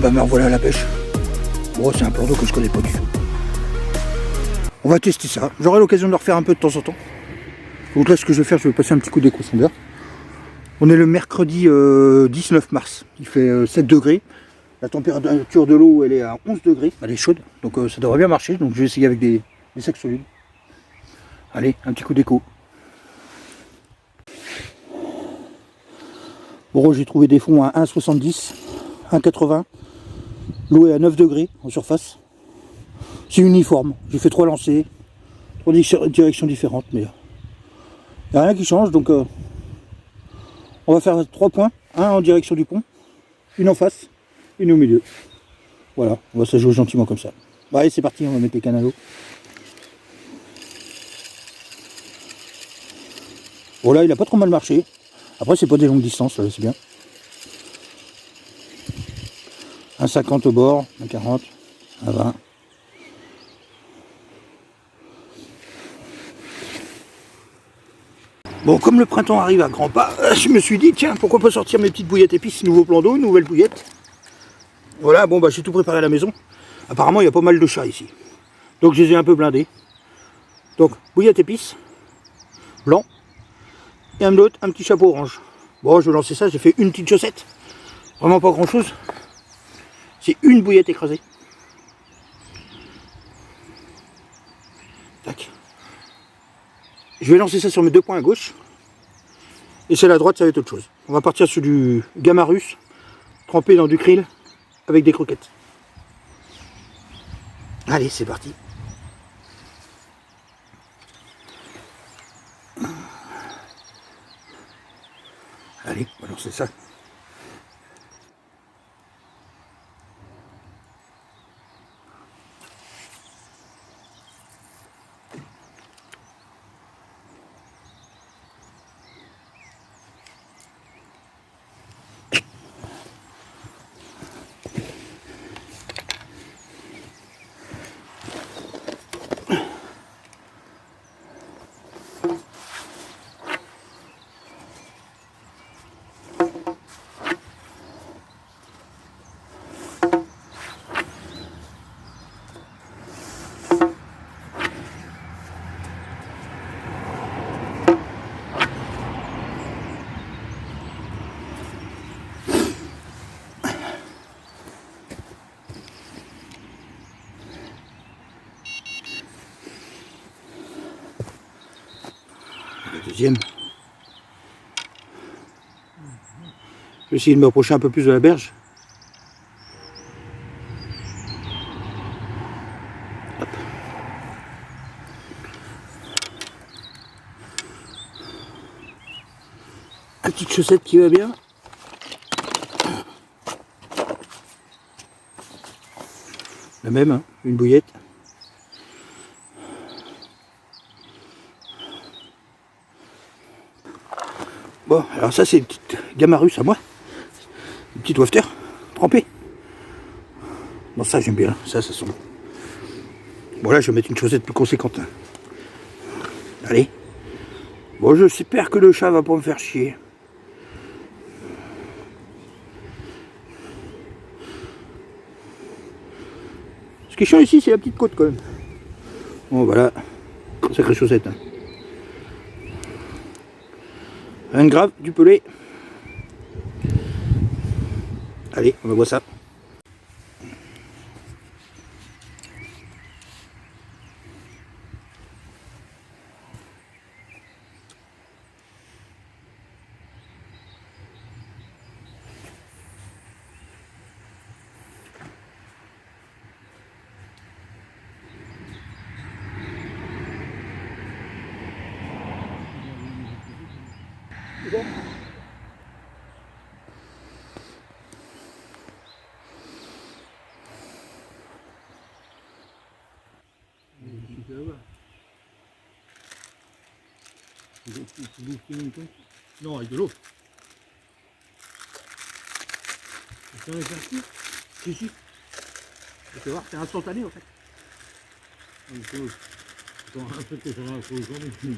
bah me revoilà à la pêche. Bon, c'est un plan d'eau que je connais pas du tout. On va tester ça. J'aurai l'occasion de le refaire un peu de temps en temps. Donc là, ce que je vais faire, je vais passer un petit coup d'éco-sondeur. On est le mercredi 19 mars. Il fait 7 degrés. La température de l'eau, elle est à 11 degrés. Elle est chaude, donc ça devrait bien marcher. Donc je vais essayer avec des sacs solides. Allez, un petit coup d'éco. Bon, j'ai trouvé des fonds à 1,70, 1,80. L'eau est à 9 degrés en surface. C'est uniforme. J'ai fait 3 lancers, 3 directions différentes, mais il n'y a rien qui change. Donc on va faire 3 points. Un en direction du pont, une en face, une au milieu. Voilà, on va se jouer gentiment comme ça. Bon, allez, c'est parti, on va mettre les cannes à l'eau. Bon, là, il a pas trop mal marché. Après, c'est pas des longues distances, c'est bien. 1,50 au bord, 1,40, 1,20. Bon, comme le printemps arrive à grands pas, je me suis dit, tiens, pourquoi pas sortir mes petites bouillettes épices, nouveau plan d'eau, nouvelle bouillette. Voilà, bon, bah, j'ai tout préparé à la maison. Apparemment, il y a pas mal de chats ici. Donc, je les ai un peu blindés. Donc, bouillette épices, blanc, et un autre, un petit chapeau orange. Bon, je vais lancer ça, j'ai fait une petite chaussette. Vraiment pas grand chose. C'est une bouillette écrasée. Tac. Je vais lancer ça sur mes 2 points à gauche. Et celle à droite, ça va être autre chose. On va partir sur du gamma russe, trempé dans du krill, avec des croquettes. Allez, c'est parti. Allez, on va lancer ça. Deuxième. Je vais essayer de m'approcher un peu plus de la berge. Hop. Une petite chaussette qui va bien. La même, hein, une bouillette. Bon, alors ça c'est une petite gamma russe à moi. Une petite wafter trempée. Bon, ça j'aime bien, ça sent. Bon, là je vais mettre une chaussette plus conséquente. Allez. Bon, j'espère que le chat va pas me faire chier. Ce qui est chiant ici, c'est la petite côte quand même. Bon, voilà. Sacrée chaussette. Hein. Rien de grave, du pelé. Allez, on va voir ça. Bon. Non, avec de l'eau. Tu vas faire ci? Si, si. Tu vas voir, c'est instantané en fait. Attends, un peu que ça va, faut jamais plus.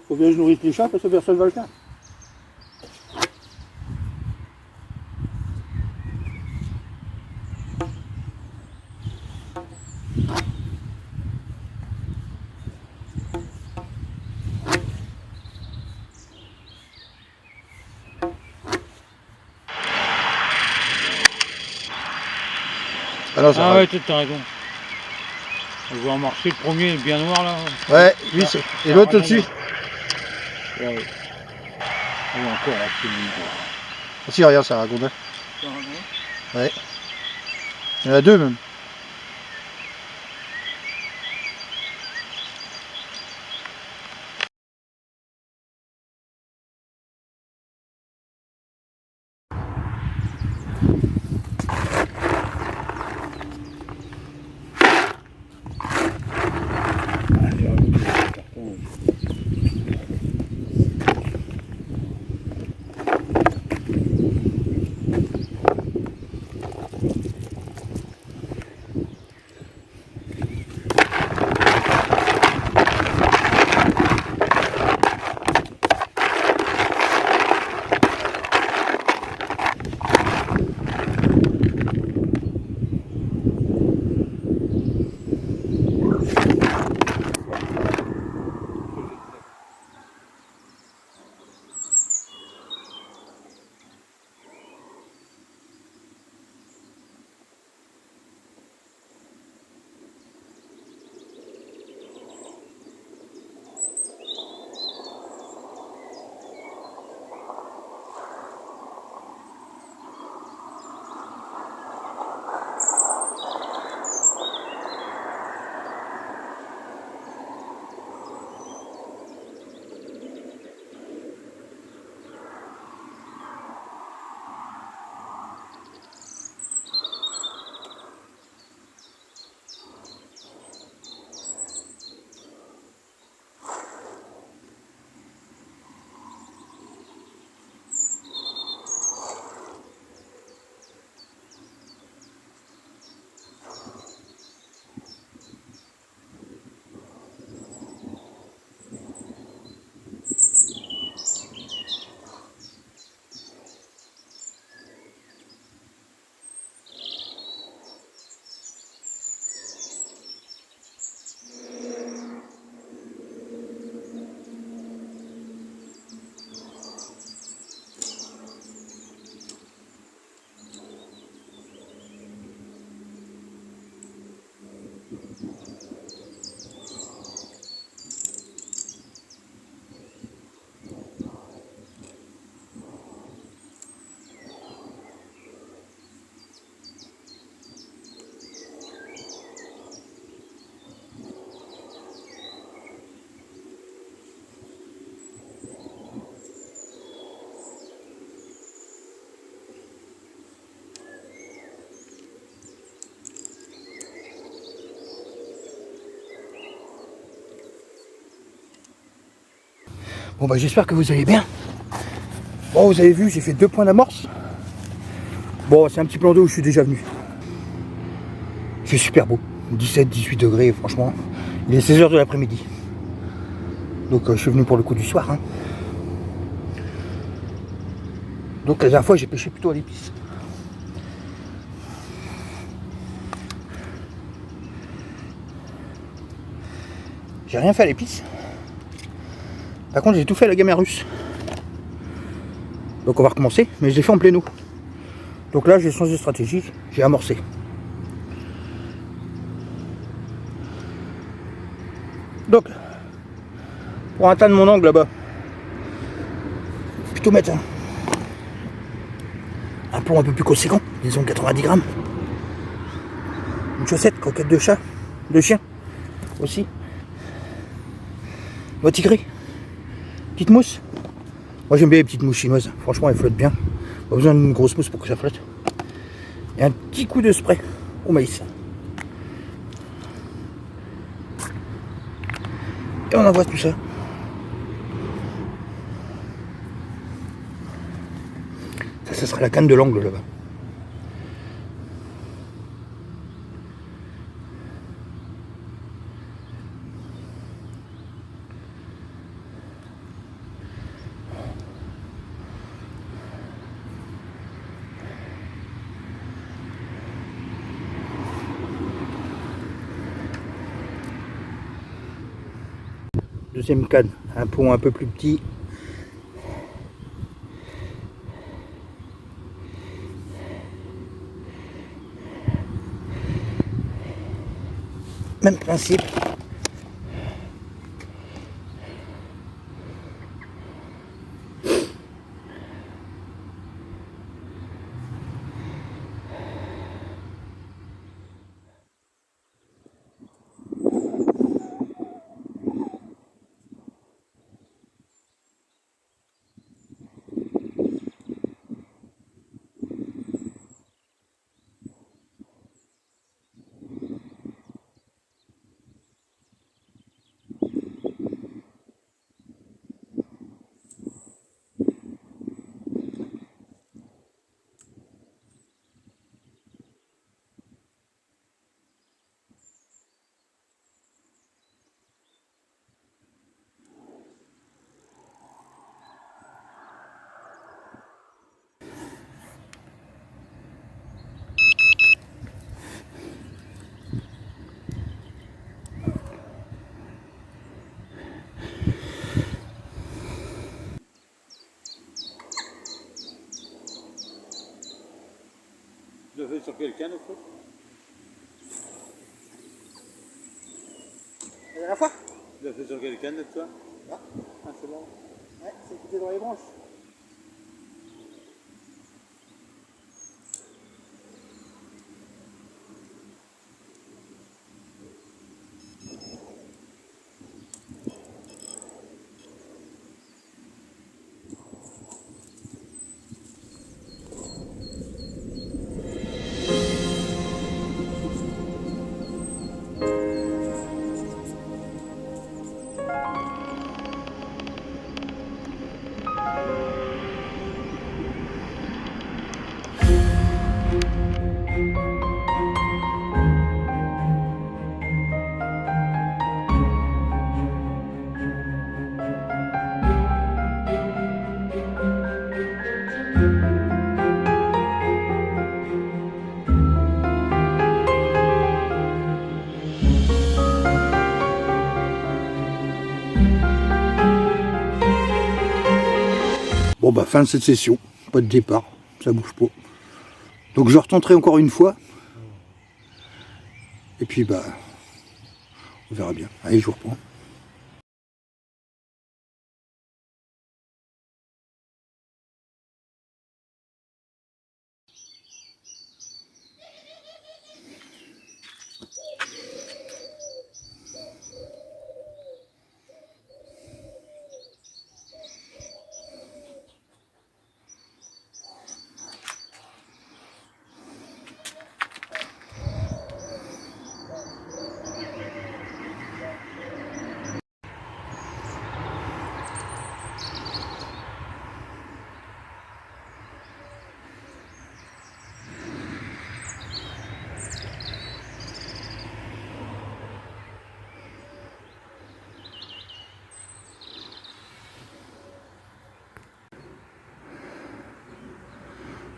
Faut bien que je nourrisse les chats parce que personne ne va le faire. Ah ouais, t'as raison. On le voit marcher, le premier est bien noir là. Ouais, lui c'est. Et l'autre au-dessus. Ouais. Ah oui, encore un petit minute. Si, regarde, c'est un ragondin. Ouais. Il y en a deux même. Bon bah j'espère que vous allez bien. Bon vous avez vu, j'ai fait 2 points d'amorce. Bon c'est un petit plan d'eau où je suis déjà venu. Il fait super beau. 17-18 degrés franchement. Il est 16h de l'après-midi. Donc je suis venu pour le coup du soir. Hein. Donc la dernière fois j'ai pêché plutôt à l'épice. J'ai rien fait à l'épice. Par contre j'ai tout fait à la gamme russe. Donc on va recommencer, mais je l'ai fait en plein eau. Donc là j'ai changé de stratégie, j'ai amorcé. Donc, pour atteindre mon angle là-bas, plutôt mettre un plomb un peu plus conséquent, disons 90 grammes. Une chaussette, croquette de chat, de chien aussi. Doigt tigré, petite mousse. Moi j'aime bien les petites mousses chinoises, franchement elles flottent bien. Pas besoin d'une grosse mousse pour que ça flotte. Et un petit coup de spray au maïs. Et on envoie tout ça. Ça sera la canne de l'angle là-bas. Deuxième canne, un pont un peu plus petit. Même principe. Tu l'as fait sur quel canne au fait? La dernière fois? Tu l'as fait sur quel canne de toi? Là. Ah, c'est là. Ouais, c'est écouté dans les branches. Bon bah fin de cette session, pas de départ, ça bouge pas. Donc je retenterai encore une fois. Et puis bah on verra bien. Allez, je vous reprends.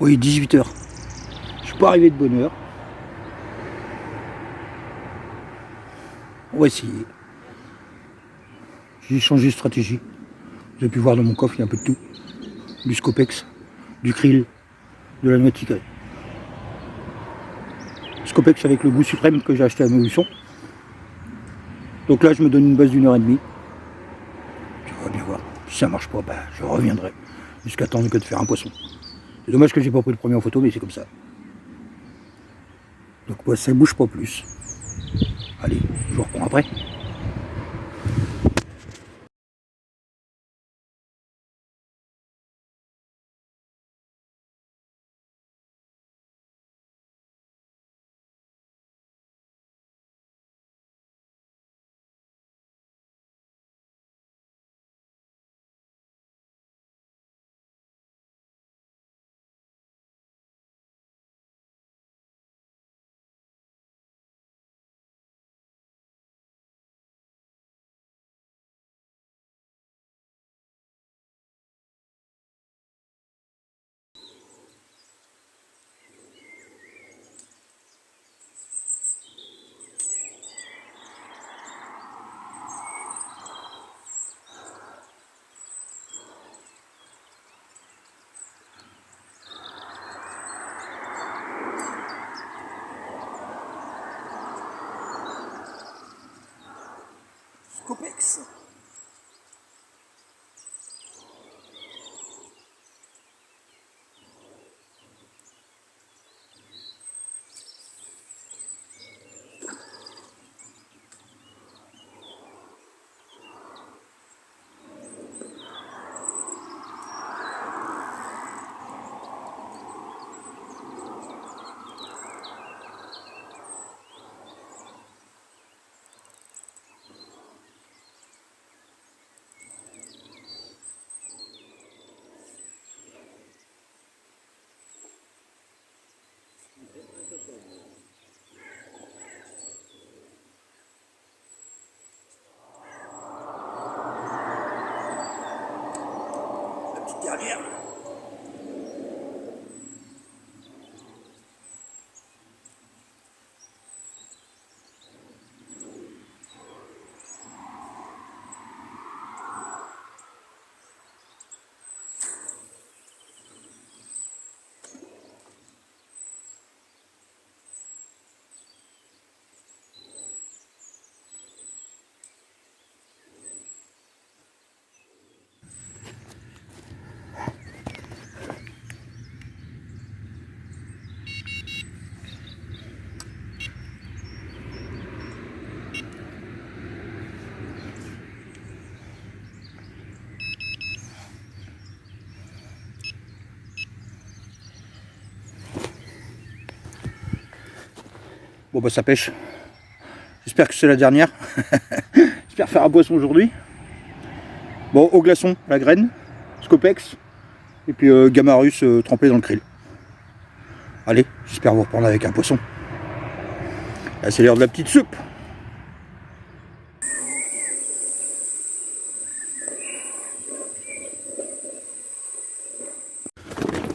Oui, 18 h. Je suis pas arrivé de bonne heure. On va essayer. J'ai changé de stratégie. Vous avez pu voir dans mon coffre, il y a un peu de tout. Du Scopex, du krill, de la noix de citron. Scopex avec le goût suprême que j'ai acheté à Mausson. Donc là, je me donne une base d'1 h 30. Puis on va bien voir. Si ça marche pas, bah, je reviendrai. Jusqu'à temps que de faire un poisson. C'est dommage que j'ai pas pris le premier en photo, mais c'est comme ça. Donc ouais, ça bouge pas plus. Allez, je vous reprends après. Scopex. La petite dernière. Bon bah ça pêche. J'espère que c'est la dernière. J'espère faire un poisson aujourd'hui. Bon, au glaçon, la graine, Scopex, et puis Gamarus trempé dans le krill. Allez, j'espère vous reprendre avec un poisson. Là c'est l'heure de la petite soupe.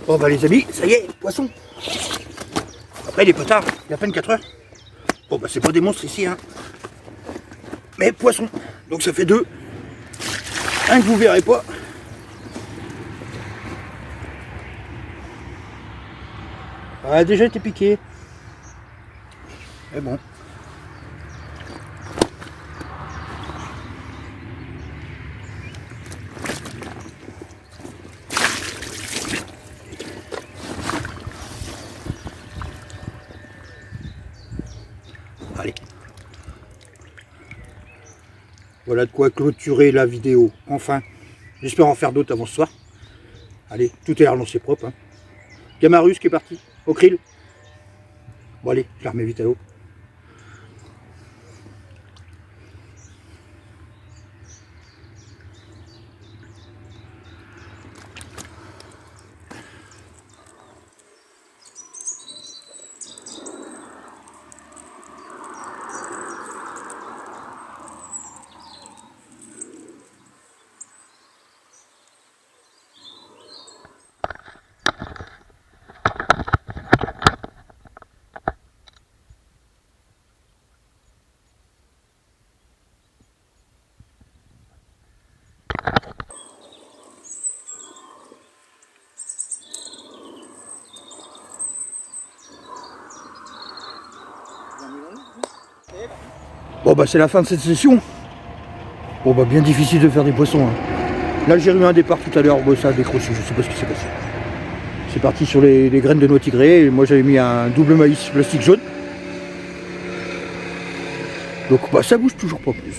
Bon bah les amis, ça y est, poisson. Après il est pas tard, il y a à peine 4 heures. Bon bah c'est pas des monstres ici hein. Mais poisson. Donc ça fait 2. Un que vous verrez pas. A déjà été piqué. Mais bon. Allez. Voilà de quoi clôturer la vidéo. Enfin. J'espère en faire d'autres avant ce soir. Allez, tout est relancé propre. Hein. Gamarus qui est parti. Au krill. Bon allez, je la remets vite à l'eau. Bon bah c'est la fin de cette session. Bon bah bien difficile de faire des poissons. Hein. Là j'ai eu un départ tout à l'heure, bon, ça a décroché, je sais pas ce qui s'est passé. C'est parti sur les graines de noix tigrée, et moi j'avais mis un double maïs plastique jaune. Donc bah ça bouge toujours pas plus.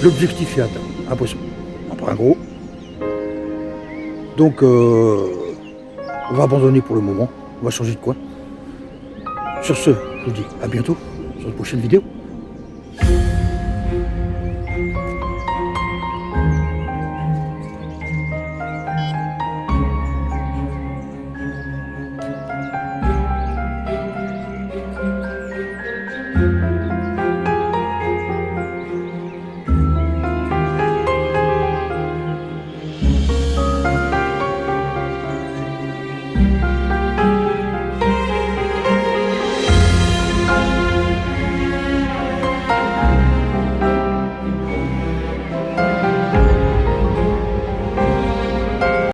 L'objectif est atteint, un poisson. Après un gros. Donc on va abandonner pour le moment, on va changer de coin. Sur ce, je vous dis à bientôt sur une prochaine vidéo.